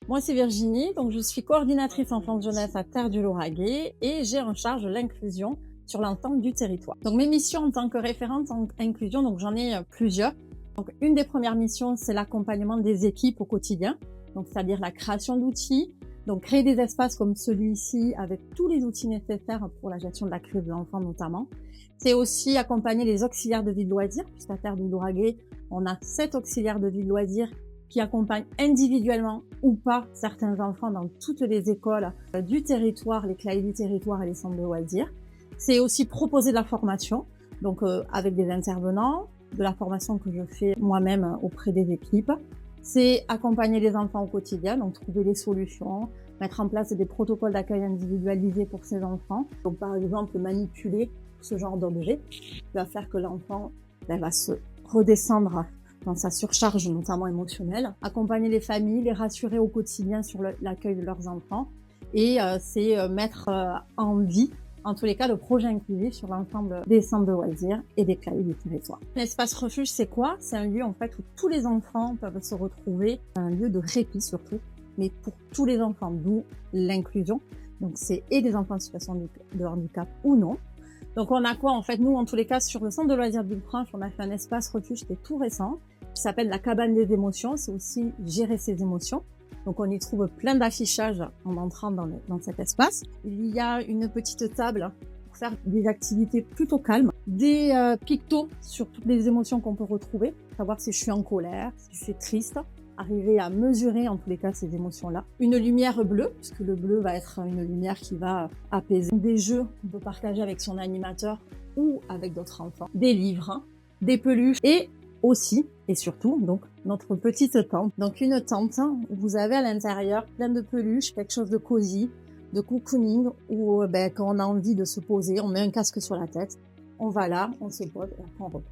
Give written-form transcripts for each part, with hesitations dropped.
Moi, c'est Virginie, donc je suis coordinatrice enfance-jeunesse à Terre du Lauragais et j'ai en charge l'inclusion sur l'ensemble du territoire. Donc mes missions en tant que référente en inclusion, donc j'en ai plusieurs. Donc une des premières missions, c'est l'accompagnement des équipes au quotidien, donc c'est-à-dire la création d'outils, donc créer des espaces comme celui-ci avec tous les outils nécessaires pour la gestion de la crise de l'enfant notamment. C'est aussi accompagner les auxiliaires de vie de loisirs, puisqu'à Terre du Lauragais, on a 7 auxiliaires de vie de loisirs qui accompagnent individuellement ou pas certains enfants dans toutes les écoles du territoire, les CLAI du territoire et les centres de loisirs. C'est aussi proposer de la formation, donc avec des intervenants, de la formation que je fais moi-même auprès des équipes. C'est accompagner les enfants au quotidien, donc trouver des solutions, mettre en place des protocoles d'accueil individualisés pour ces enfants. Donc par exemple manipuler ce genre d'objet qui va faire que l'enfant va se redescendre dans sa surcharge, notamment émotionnelle, accompagner les familles, les rassurer au quotidien sur l'accueil de leurs enfants, et c'est mettre en vie, en tous les cas, le projet inclusif sur l'ensemble des centres de loisirs et des CLAI du territoire. L'espace refuge, c'est quoi? C'est un lieu en fait où tous les enfants peuvent se retrouver, un lieu de répit surtout, mais pour tous les enfants, d'où l'inclusion. Donc c'est et des enfants en situation de handicap ou non. Donc on a quoi en fait? Nous, en tous les cas, sur le centre de loisirs de Villefranche, on a fait un espace refuge qui est tout récent, qui s'appelle la cabane des émotions. C'est aussi gérer ses émotions. Donc on y trouve plein d'affichages en entrant dans cet espace. Il y a une petite table pour faire des activités plutôt calmes, des pictos sur toutes les émotions qu'on peut retrouver, savoir si je suis en colère, si je suis triste, arriver à mesurer en tous les cas ces émotions-là. Une lumière bleue, puisque le bleu va être une lumière qui va apaiser. Des jeux qu'on peut partager avec son animateur ou avec d'autres enfants. Des livres, des peluches et aussi et surtout donc notre petite tente. Donc une tente où vous avez à l'intérieur plein de peluches, quelque chose de cosy, de cocooning, où quand on a envie de se poser, on met un casque sur la tête, on va là, on se pose et après on repose.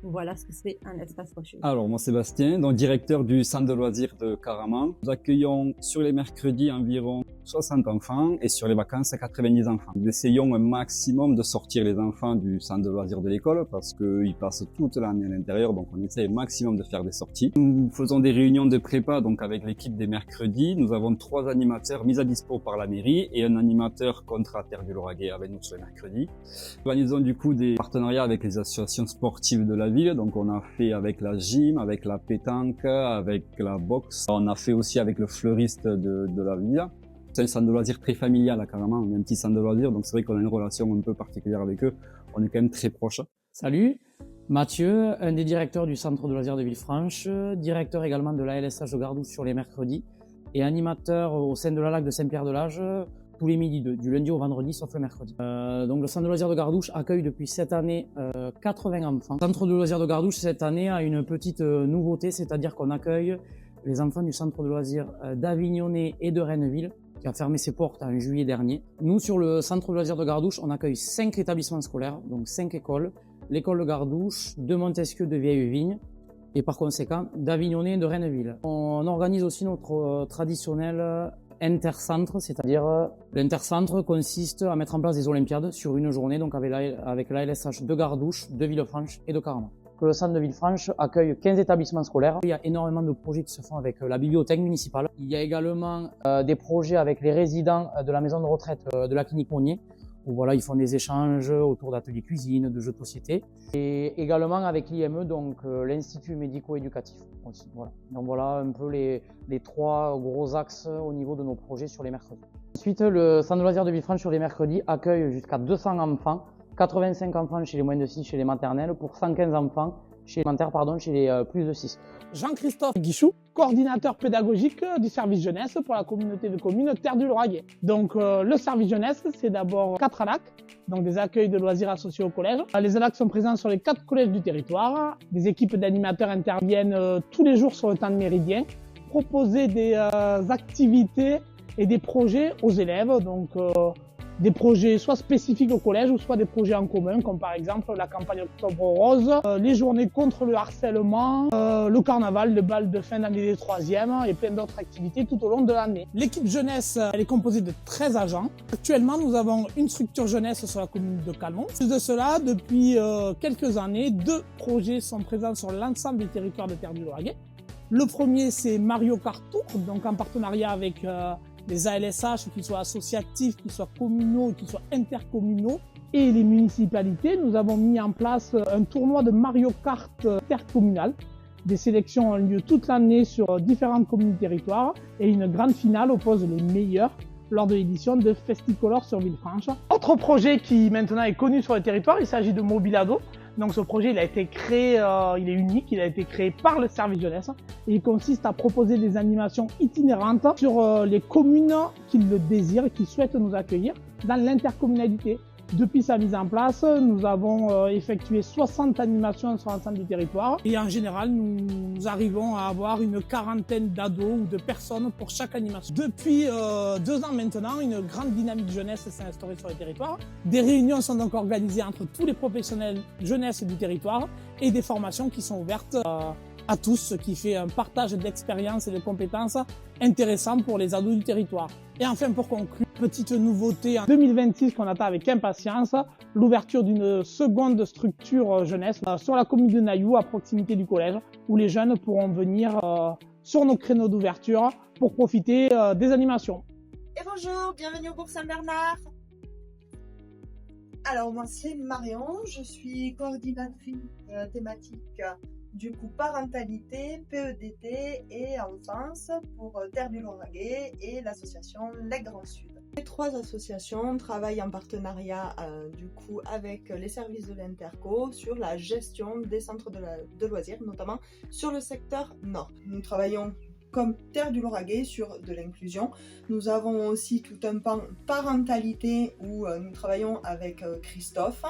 Voilà ce que c'est un espace refuge. Alors, moi, Sébastien, donc directeur du centre de loisirs de Caraman. Nous accueillons sur les mercredis environ 60 enfants et sur les vacances 90 enfants. Nous essayons un maximum de sortir les enfants du centre de loisirs de l'école parce qu'ils passent toute l'année à l'intérieur, donc on essaie au maximum de faire des sorties. Nous faisons des réunions de prépa donc avec l'équipe des mercredis. Nous avons 3 animateurs mis à dispo par la mairie et un animateur contrat Terre du Lauragais avec nous sur les mercredis. Nous organisons du coup des partenariats avec les associations sportives de la ville. Donc on a fait avec la gym, avec la pétanque, avec la boxe. On a fait aussi avec le fleuriste de la ville. C'est un centre de loisirs très familial, carrément. On est un petit centre de loisirs, donc c'est vrai qu'on a une relation un peu particulière avec eux. On est quand même très proches. Salut, Mathieu, un des directeurs du centre de loisirs de Villefranche, directeur également de la LSH de Gardouche sur les mercredis et animateur au sein de la LAC de Saint-Pierre-de-Lage tous les midis, du lundi au vendredi, sauf le mercredi. Donc le centre de loisirs de Gardouche accueille depuis cette année 80 enfants. Le centre de loisirs de Gardouche cette année a une petite nouveauté, c'est-à-dire qu'on accueille les enfants du centre de loisirs d'Avignonnet et de Renneville, qui a fermé ses portes en juillet dernier. Nous, sur le centre de loisirs de Gardouche, on accueille 5 établissements scolaires, donc 5 écoles. L'école de Gardouche, de Montesquieu de Vieille-Vigne, et par conséquent d'Avignonnet et de Renneville. On organise aussi notre traditionnel intercentre, c'est-à-dire l'intercentre consiste à mettre en place des olympiades sur une journée, donc avec la LSH de Gardouche, de Villefranche et de Caraman. Le centre de Villefranche accueille 15 établissements scolaires. Il y a énormément de projets qui se font avec la bibliothèque municipale. Il y a également des projets avec les résidents de la maison de retraite de la clinique Monnier, où voilà, ils font des échanges autour d'ateliers cuisine, de jeux de société. Et également avec l'IME, donc l'Institut médico-éducatif aussi. Voilà. Donc voilà un peu les 3 gros axes au niveau de nos projets sur les mercredis. Ensuite, le centre de loisirs de Villefranche sur les mercredis accueille jusqu'à 200 enfants, 85 enfants chez les moins de 6 chez les maternelles, pour 115 enfants chez les plus de 6. Jean-Christophe Guichou, coordinateur pédagogique du service jeunesse pour la communauté de communes Terre du Lauragais. Donc le service jeunesse, c'est d'abord 4 ALAC, donc des accueils de loisirs associés au collège. Les ALAC sont présents sur les 4 collèges du territoire. Des équipes d'animateurs interviennent tous les jours sur le temps de méridien, proposer des activités et des projets aux élèves, donc des projets soit spécifiques au collège ou soit des projets en commun, comme par exemple la campagne Octobre Rose, les journées contre le harcèlement, le carnaval, le bal de fin d'année des 3e et plein d'autres activités tout au long de l'année. L'équipe jeunesse, elle est composée de 13 agents. Actuellement, nous avons une structure jeunesse sur la commune de Calmont. Plus de cela, depuis quelques années, 2 projets sont présents sur l'ensemble du territoire de Terre du Lauragais. Le premier, c'est Mario Kart Tour, donc en partenariat avec les ALSH, qu'ils soient associatifs, qu'ils soient communaux, qu'ils soient intercommunaux, et les municipalités. Nous avons mis en place un tournoi de Mario Kart intercommunal. Des sélections ont lieu toute l'année sur différentes communes du territoire et une grande finale oppose les meilleurs lors de l'édition de Festicolor sur Villefranche. Autre projet qui maintenant est connu sur le territoire, il s'agit de Mobilado. Donc ce projet, il a été créé, il est unique, il a été créé par le service jeunesse et il consiste à proposer des animations itinérantes sur les communes qui le désirent et qui souhaitent nous accueillir dans l'intercommunalité. Depuis sa mise en place, nous avons effectué 60 animations sur l'ensemble du territoire et en général, nous arrivons à avoir une quarantaine d'ados ou de personnes pour chaque animation. Depuis 2 ans maintenant, une grande dynamique jeunesse s'est instaurée sur le territoire. Des réunions sont donc organisées entre tous les professionnels jeunesse du territoire et des formations qui sont ouvertes à tous, ce qui fait un partage d'expériences et de compétences intéressant pour les ados du territoire. Et enfin, pour conclure, petite nouveauté en 2026 qu'on attend avec impatience, l'ouverture d'une seconde structure jeunesse sur la commune de Nailloux, à proximité du collège, où les jeunes pourront venir sur nos créneaux d'ouverture pour profiter des animations. Et bonjour, bienvenue au Bourg Saint-Bernard. Alors moi c'est Marion, je suis coordinatrice thématique du coup parentalité, PEDT et enfance pour Terre du Lauragais et l'association Les Grands Sud. Les 3 associations travaillent en partenariat du coup avec les services de l'Interco sur la gestion des centres de loisirs, notamment sur le secteur nord. Nous travaillons comme Terre du Lauragais sur de l'inclusion. Nous avons aussi tout un pan parentalité où nous travaillons avec Christophe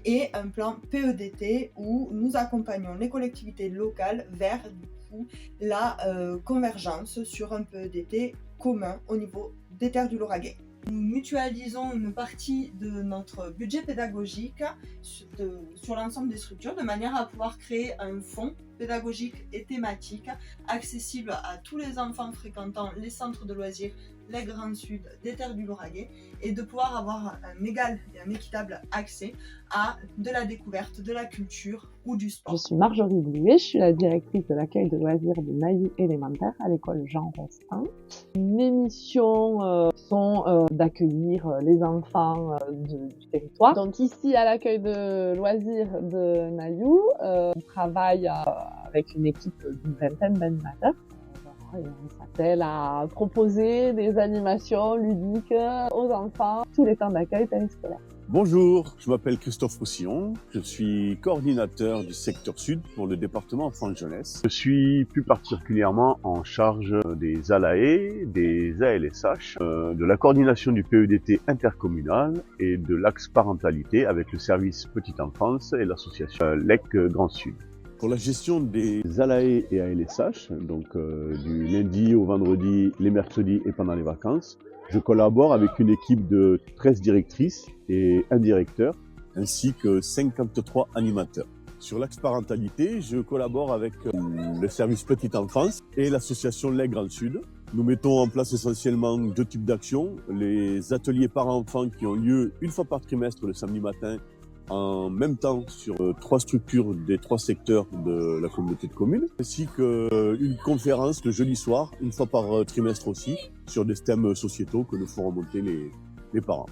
et un plan PEDT où nous accompagnons les collectivités locales vers du coup la convergence sur un PEDT commun au niveau des Terres du Lauragais. Nous mutualisons une partie de notre budget pédagogique sur l'ensemble des structures de manière à pouvoir créer un fonds pédagogique et thématique accessible à tous les enfants fréquentant les centres de loisirs, les Grands Sud des Terres du Lauragais et de pouvoir avoir un égal et un équitable accès à de la découverte, de la culture ou du sport. Je suis Marjorie Blouet, je suis la directrice de l'accueil de loisirs de Nailloux élémentaire à l'école Jean Rostand. Mes missions sont d'accueillir les enfants du territoire. Donc ici à l'accueil de loisirs de Nailloux, on travaille avec une équipe d'une vingtaine d'animateurs. Et on s'attelle à proposer des animations ludiques aux enfants tous les temps d'accueil périscolaire. Bonjour, je m'appelle Christophe Roussillon, je suis coordinateur du secteur sud pour le département enfance jeunesse. Je suis plus particulièrement en charge des ALAE, des ALSH, de la coordination du PEDT intercommunal et de l'axe parentalité avec le service petite enfance et l'association LEC Grand Sud. Pour la gestion des ALAE et ALSH, donc du lundi au vendredi, les mercredis et pendant les vacances, je collabore avec une équipe de 13 directrices et un directeur, ainsi que 53 animateurs. Sur l'axe parentalité, je collabore avec le service petite enfance et l'association Les Grands Sud. Nous mettons en place essentiellement 2 types d'actions. Les ateliers parents-enfants qui ont lieu une fois par trimestre le samedi matin, en même temps sur 3 structures des 3 secteurs de la communauté de communes, ainsi qu'une conférence le jeudi soir, une fois par trimestre aussi, sur des thèmes sociétaux que nous ferons remonter les parents.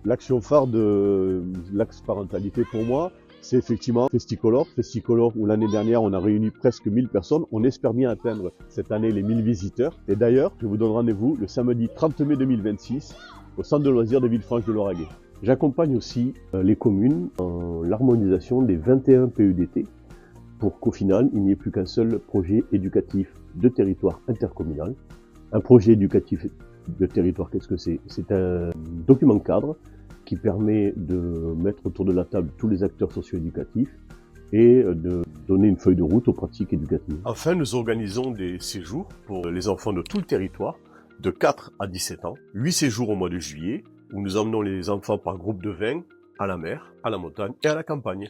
L'action phare de l'axe parentalité pour moi, c'est effectivement Festicolor. Festicolor où l'année dernière on a réuni presque 1000 personnes. On espère bien atteindre cette année les 1000 visiteurs. Et d'ailleurs, je vous donne rendez-vous le samedi 30 mai 2026 au centre de loisirs de Villefranche de Lauragais. J'accompagne aussi les communes dans l'harmonisation des 21 PEDT pour qu'au final, il n'y ait plus qu'un seul projet éducatif de territoire intercommunal. Un projet éducatif de territoire, qu'est-ce que c'est? C'est un document cadre qui permet de mettre autour de la table tous les acteurs socio-éducatifs et de donner une feuille de route aux pratiques éducatives. Enfin, nous organisons des séjours pour les enfants de tout le territoire, de 4 à 17 ans, 8 séjours au mois de juillet, où nous emmenons les enfants par groupe de 20 à la mer, à la montagne et à la campagne.